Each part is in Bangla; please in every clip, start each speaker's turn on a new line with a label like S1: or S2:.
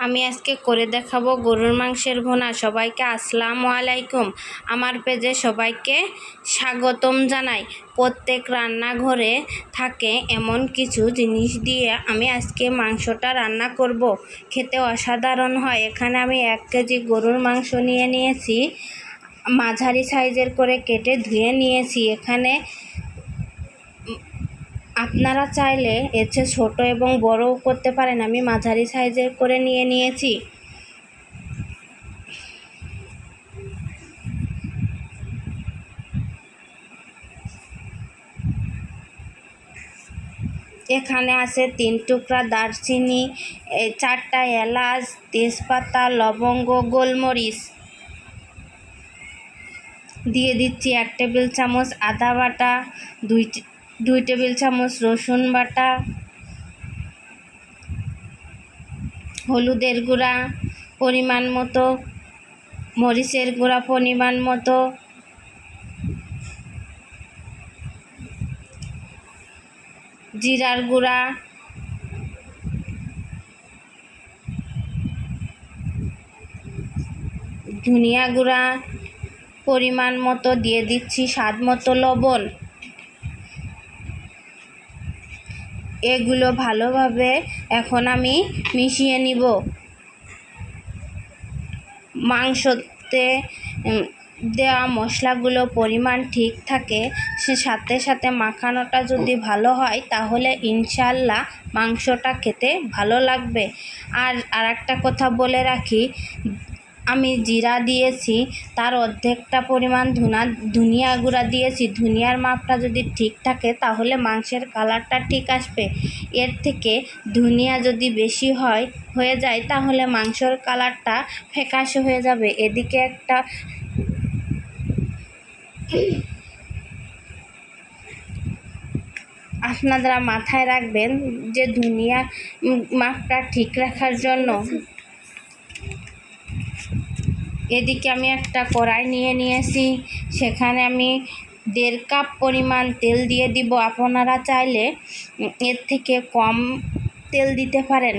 S1: আমি আজকে করে দেখাবো গরুর মাংসের ভুনা। সবাইকে আসসালামু আলাইকুম। আমার পেজে সবাইকে স্বাগতম জানাই। প্রত্যেক রান্নাঘরে থাকে এমন কিছু জিনিস দিয়ে আমি আজকে মাংসটা রান্না করব। খেতে অসাধারণ হয়। এখানে আমি 1 কেজি গরুর মাংস নিয়েছি, মাঝারি সাইজের করে কেটে ধুয়ে নিয়েছি। এখানে আপনারা চাইলে এর চেয়ে ছোটো এবং বড়ও করতে পারেন। আমি মাঝারি সাইজের করে নিয়েছি। এখানে আছে 3 টুকরা দারচিনি, 4টা এলাচ, তেজপাতা, লবঙ্গ, গোলমরিচ। দিয়ে দিচ্ছি 1 টেবিল চামচ আদা বাটা, 2 টেবিল চামচ রসুন বাটা, হলুদের গুঁড়া পরিমাণ মতো, মরিচের গুঁড়া পরিমাণ মতো, জিরার গুঁড়া, ধনিয়া গুঁড়া পরিমাণ মতো, দিয়ে দিচ্ছি স্বাদ মতো লবণ। এগুলো ভালোভাবে এখন আমি মিশিয়ে নিব। মাংসতে দেওয়া মশলাগুলো পরিমাণ ঠিক থাকে, সে সাথে সাথে মাখানোটা যদি ভালো হয় তাহলে ইনশাল্লাহ মাংসটা খেতে ভালো লাগবে। আর একটা কথা বলে রাখি, আমি জিরা দিয়েছি, তার অর্ধেকটা পরিমাণ ধনিয়া গুঁড়া দিয়েছি। ধনিয়ার মাপটা যদি ঠিক থাকে তাহলে মাংসের কালারটা ঠিক আসবে। এর থেকে ধনিয়া যদি বেশি হয়ে যায় তাহলে মাংসের কালারটা ফ্যাকাশে হয়ে যাবে। এদিকে একটা আপনারা মাথায় রাখবেন যে ধনিয়া মাপটা ঠিক রাখার জন্য। এদিকে আমি একটা কড়াই নিয়েছি, সেখানে আমি 1.5 কাপ পরিমাণ তেল দিয়ে দিব। আপনারা চাইলে এর থেকে কম তেল দিতে পারেন।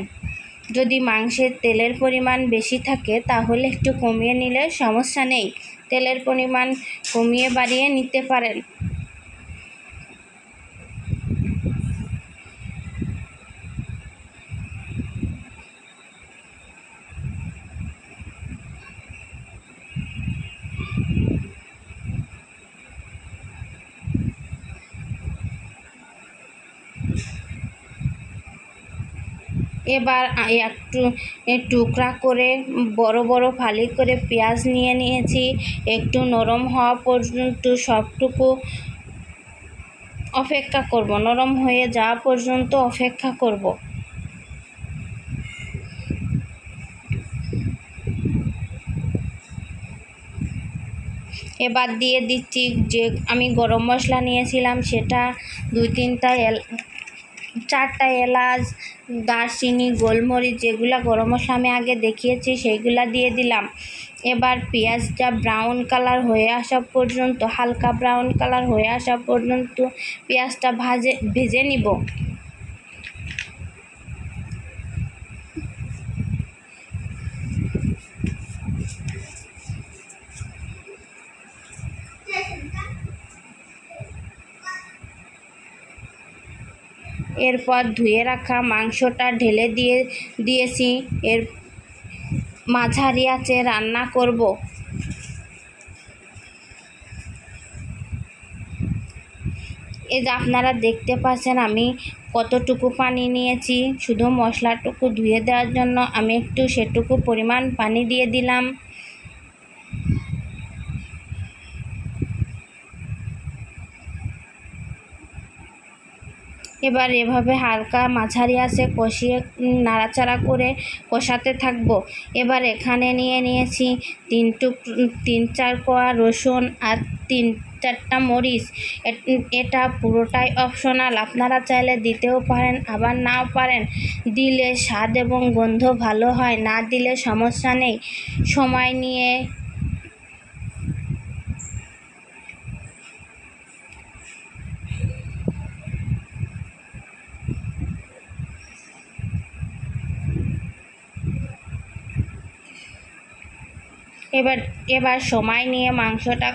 S1: যদি মাংসের তেলের পরিমাণ বেশি থাকে তাহলে একটু কমিয়ে নিলে সমস্যা নেই, তেলের পরিমাণ কমিয়ে বাড়িয়ে নিতে পারেন। এবার একটু টুকরা করে বড় বড় ফালি করে পেঁয়াজ নিয়েছি। একটু নরম হওয়া পর্যন্ত সবটুকু অপেক্ষা করব, নরম হয়ে যাওয়া পর্যন্ত অপেক্ষা করব। এবার দিয়ে দিচ্ছি যে আমি গরম মশলা নিয়েছিলাম সেটা, 4টা এলাচ, দারচিনি, গোলমরিচ, যেগুলো গরম মশলা আমি আগে দেখিয়েছি সেইগুলা দিয়ে দিলাম। এবার পেঁয়াজটা ব্রাউন কালার হয়ে আসা পর্যন্ত, হালকা ব্রাউন কালার হয়ে আসা পর্যন্ত পেঁয়াজটা ভেজে নিব। এরপর ধুয়ে রাখা মাংসটা ঢেলে দিয়েছি। এর মাঝারি আঁচে রান্না করব। এই যে আপনারা দেখতে পাচ্ছেন আমি কতটুকু পানি নিয়েছি। শুধু মশলাটুকু ধুয়ে দেওয়ার জন্য আমি একটু সেটুকু পরিমাণ পানি দিয়ে দিলাম। এবার এভাবে হালকা মাঝারি আঁচে কষিয়ে নাড়াচাড়া করে কষাতে থাকব। এবার এখানে নিয়েছি 3-4 কোয়া রসুন আর 3-4টা মরিচ। এটা পুরোটাই অপশনাল, আপনারা চাইলে দিতেও পারেন আবার নাও পারেন। দিলে স্বাদ এবং গন্ধ ভালো হয়, না দিলে সমস্যা নেই। সময় নিয়ে এবার সময় নিয়ে মাংসটা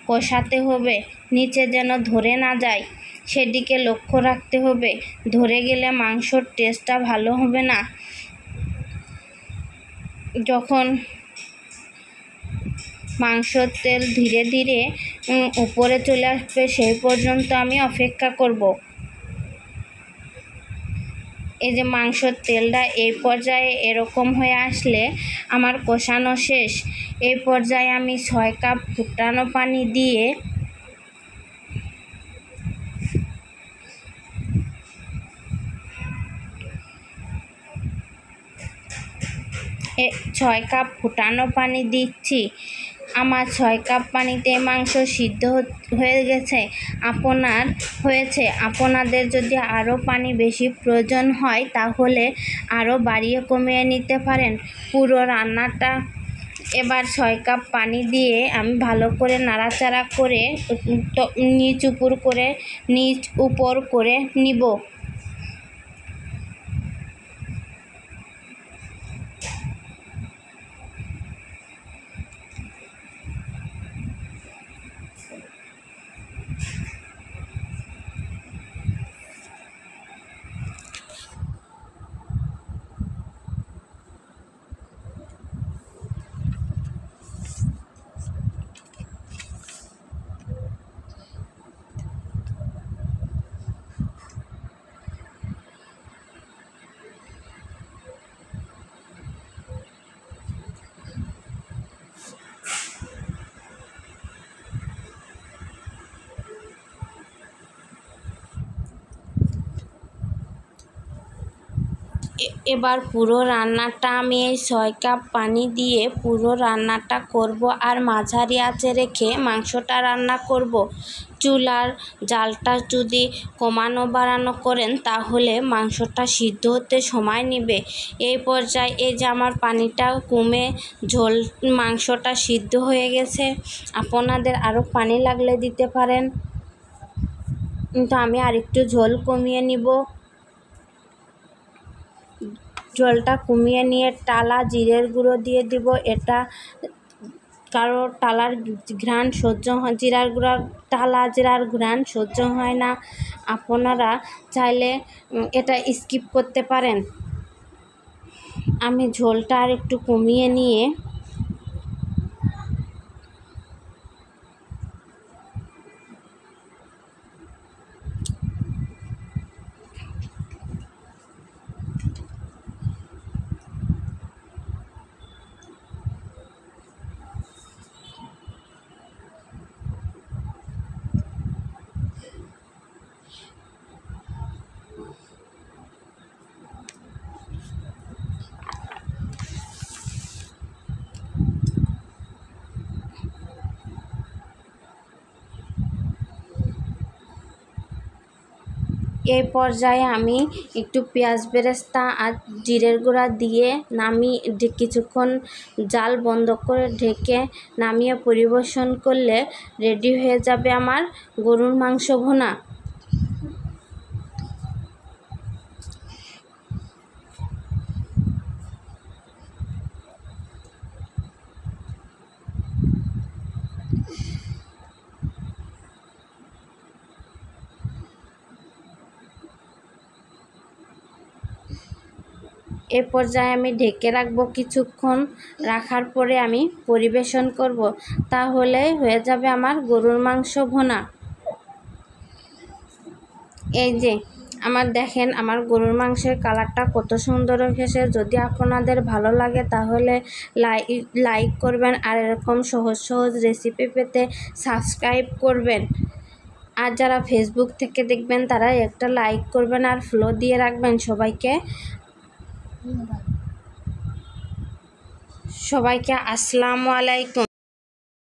S1: কষাতে হবে, নিচে যেন ধরে না যায় সেদিকে লক্ষ্য রাখতে হবে। ধরে গেলে মাংসর টেস্টটা ভালো হবে না। যখন মাংসর তেল ধীরে ধীরে উপরে চলে আসবে সেই পর্যন্ত আমি অপেক্ষা করব। এই যে মাংসর তেলটা এই পর্যায়ে এরকম হয়ে আসলে আমার কষানো শেষ। এই পর্যায়ে আমি 6 কাপ ফুটানো পানি দিয়ে 6 কাপ ফুটানো পানি দিচ্ছি। আমার 6 কাপ পানিতে মাংস সিদ্ধ হয়ে গেছে। আপনাদের যদি আরও পানি বেশি প্রয়োজন হয় তাহলে আরও বাড়িয়ে কমিয়ে নিতে পারেন পুরো রান্নাটা। এবার 6 কাপ পানি দিয়ে আমি ভালো করে নাড়াচাড়া করে নিচ উপর করে নিব। এবার পুরো রান্নাটা আমি এই 6 কাপ পানি দিয়ে পুরো রান্নাটা করব আর মাঝারি আঁচে রেখে মাংসটা রান্না করব। চুলার জালটা যদি কমানো বাড়ানো করেন তাহলে মাংসটা সিদ্ধ হতে সময় নেবে। এই পর্যায়ে এই যে আমার পানিটা কমে মাংসটা সিদ্ধ হয়ে গেছে। আপনাদের আরও পানি লাগলে দিতে পারেন, কিন্তু আমি আরেকটু ঝোল কমিয়ে নিব। ঝোলটা কমিয়ে নিয়ে টালা জিরের গুঁড়ো দিয়ে দিব। এটা কারো টালার ঘ্রাণ সহ্য হয়, টালা জিরার ঘ্রাণ সহ্য হয় না, আপনারা চাইলে এটা স্কিপ করতে পারেন। আমি ঝোলটা আর একটু কমিয়ে নিয়ে এই পর্যায়ে আমি একটু পেঁয়াজ বেরেস্তা আর জিরের গুঁড়া দিয়ে কিছুক্ষণ জাল বন্ধ করে ঢেকে নামিয়ে পরিবেশন করলে রেডি হয়ে যাবে আমার গরুর মাংস ভুনা। এ পর্যায়ে আমি ঢেকে রাখবো। কিছুক্ষণ রাখার পরে আমি পরিবেশন করব। তাহলে হয়ে যাবে আমার গরুর মাংস ভুনা। এই যে দেখেন আমার গরুর মাংসের কালারটা কত সুন্দর হয়েছে। যদি আপনাদের ভালো লাগে তাহলে লাইক করবেন, আর এরকম সহজ সহজ রেসিপি পেতে সাবস্ক্রাইব করবেন। আর যারা ফেসবুক থেকে দেখবেন তারা একটা লাইক করবেন আর ফলো দিয়ে রাখবেন। সবাইকে আসসালামু আলাইকুম।